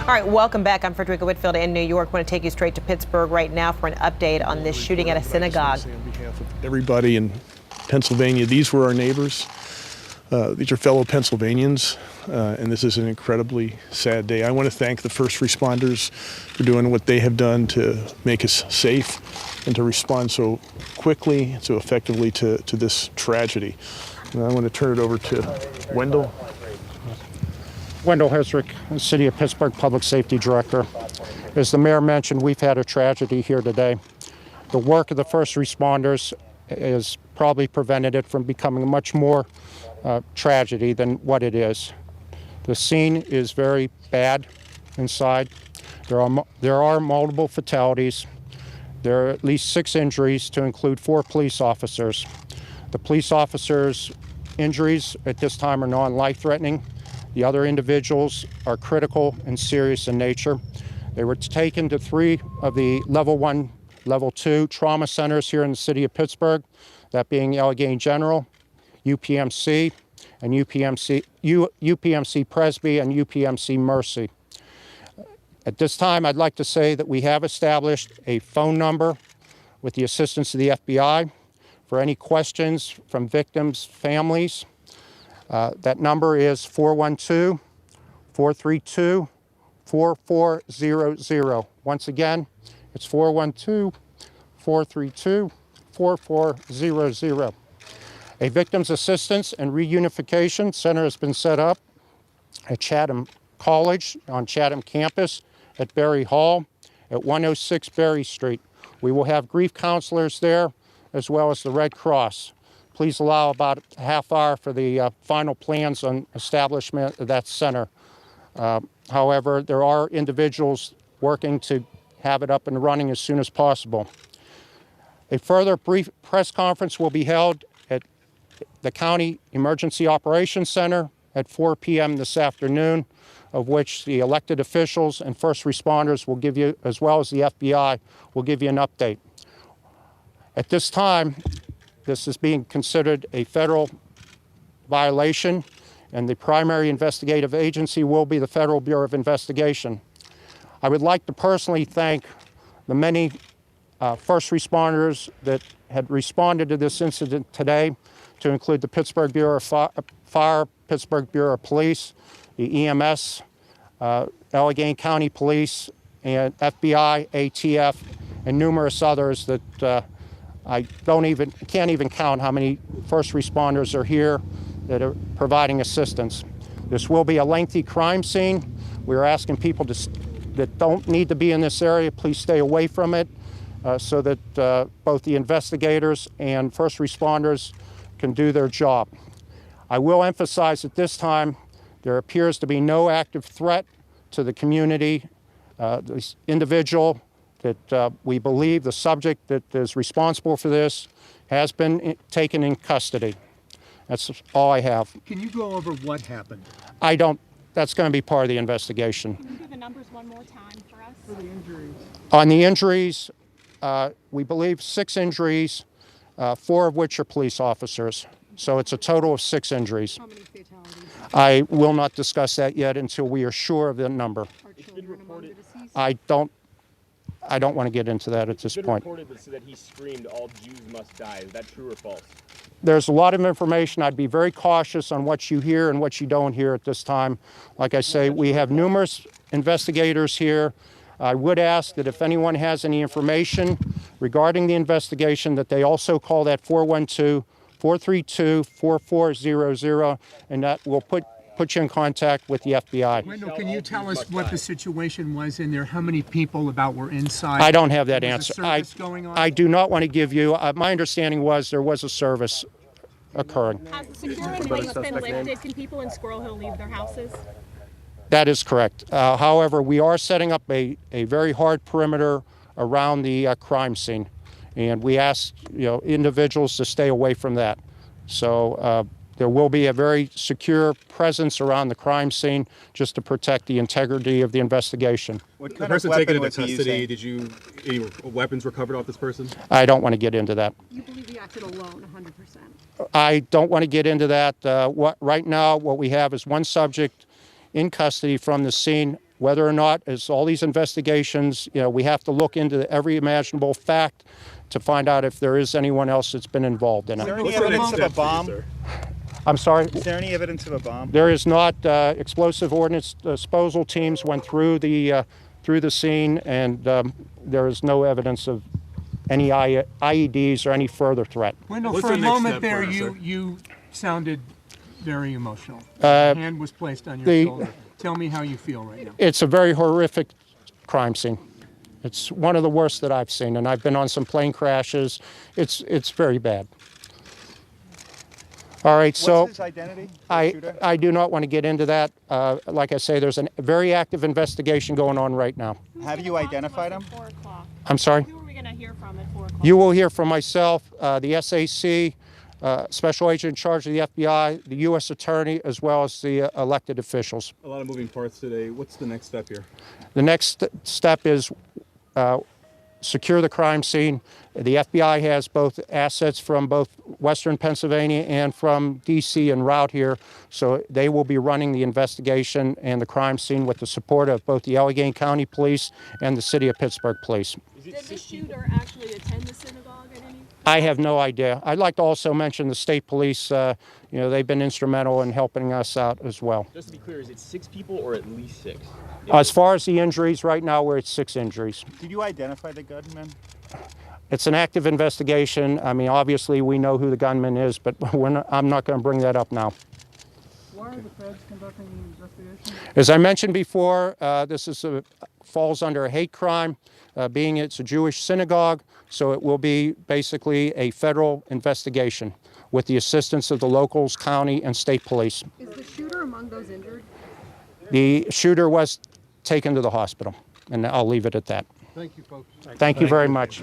All right, welcome back. I'm Frederica Whitfield in New York. I want to take you straight to Pittsburgh right now for an update on this shooting at a synagogue. On behalf of everybody in Pennsylvania, these were our neighbors. These are fellow Pennsylvanians, and this is an incredibly sad day. I want to thank the first responders for doing what they have done to make us safe and to respond so quickly, so effectively to this tragedy. And I want to turn it over to Wendell. Wendell Hesrick, City of Pittsburgh Public Safety Director. As the mayor mentioned, we've had a tragedy here today. The work of the first responders has probably prevented it from becoming much more tragedy than what it is. The scene is very bad inside. There are multiple fatalities. There are at least 6 injuries, to include 4 police officers. The police officers' injuries at this time are non-life-threatening. The other individuals are critical and serious in nature. They were taken to 3 of the level 1, level 2 trauma centers here in the city of Pittsburgh, that being Allegheny General, UPMC, and UPMC Presby, and UPMC Mercy. At this time, I'd like to say that we have established a phone number with the assistance of the FBI for any questions from victims' families. That number is 412-432-4400. Once again, it's 412-432-4400. A Victims Assistance and Reunification Center has been set up at Chatham College on Chatham campus at Berry Hall at 106 Berry Street. We will have grief counselors there as well as the Red Cross. Please allow about a half hour for the final plans on establishment of that center. However, there are individuals working to have it up and running as soon as possible. A further brief press conference will be held at the County Emergency Operations Center at 4 p.m. this afternoon, of which the elected officials and first responders will give you, as well as the FBI, will give you an update. At this time, this is being considered a federal violation, and the primary investigative agency will be the Federal Bureau of Investigation. I would like to personally thank the many first responders that had responded to this incident today, to include the Pittsburgh Bureau of Fire, Pittsburgh Bureau of Police, the EMS, Allegheny County Police, and FBI, ATF, and numerous others that I can't even count how many first responders are here that are providing assistance. This will be a lengthy crime scene. We're asking people that don't need to be in this area, please stay away from it, so that both the investigators and first responders can do their job. I will emphasize at this time, there appears to be no active threat to the community. This individual that we believe, the subject that is responsible for this, has been taken in custody. That's all I have. Can you go over what happened? I don't, that's going to be part of the investigation. Can you do the numbers one more time for us? For the injuries. On the injuries, we believe 6 injuries, 4 of which are police officers. So it's a total of 6 injuries. How many fatalities? I will not discuss that yet until we are sure of the number. Are children among the deceased? I don't want to get into that at this point. It's been reported that he screamed, "All Jews must die." Is that true or false? There's a lot of information. I'd be very cautious on what you hear and what you don't hear at this time. Like I say, we have numerous investigators here. I would ask that if anyone has any information regarding the investigation, that they also call that 412-432-4400, and that will put you in contact with the FBI. Wendell, can you tell us what the situation was in there? How many people about were inside? I don't have that Was a answer. service going on? I do not want to give you, my understanding was there was a service occurring. Has the security been lifted? Can people in Squirrel Hill leave their houses? That is correct. However, we are setting up a very hard perimeter around the crime scene, and we ask individuals to stay away from that. So there will be a very secure presence around the crime scene just to protect the integrity of the investigation. What kind of weapon taken into custody? Any weapons recovered off this person? I don't want to get into that. You believe he acted alone 100%? I don't want to get into that. Right now, what we have is one subject in custody from the scene. whether or not, as all these investigations, we have to look into every imaginable fact to find out if there is anyone else that's been involved in Is there it. any evidence of a bomb? I'm sorry? Is there any evidence of a bomb? There is not. Explosive ordnance disposal teams went through the scene, and there is no evidence of any IEDs or any further threat. Wendell, What's for a the next moment step there, for us, sir? you sounded very emotional. A hand was placed on your shoulder. Tell me how you feel right now. It's a very horrific crime scene. It's one of the worst that I've seen, and I've been on some plane crashes. It's very bad. All right, so What's his identity? The shooter? I do not want to get into that. Like I say, there's a very active investigation going on right now. Have you identified him? 4 o'clock. I'm sorry? Who are we going to hear from at 4 o'clock? You will hear from myself, the SAC, Special Agent in charge of the FBI, the U.S. Attorney, as well as the elected officials. A lot of moving parts today. What's the next step here? The next step is secure the crime scene. The FBI has both assets from both Western Pennsylvania and from D.C. en route here, so they will be running the investigation and the crime scene with the support of both the Allegheny County Police and the City of Pittsburgh Police. Did the shooter actually attend the synagogue at any? I have no idea. I'd like to also mention the state police. They've been instrumental in helping us out as well. Just to be clear, is it 6 people or at least 6? As far as the injuries, right now we're at 6 injuries. Did you identify the gunman? It's an active investigation. I mean, obviously we know who the gunman is, but I'm not going to bring that up now. Why are the feds conducting the investigation? As I mentioned before, this falls under a hate crime, being it's a Jewish synagogue, so it will be basically a federal investigation with the assistance of the locals, county, and state police. Is the shooter among those injured? The shooter was taken to the hospital, and I'll leave it at that. Thank you, folks. Thank you very much.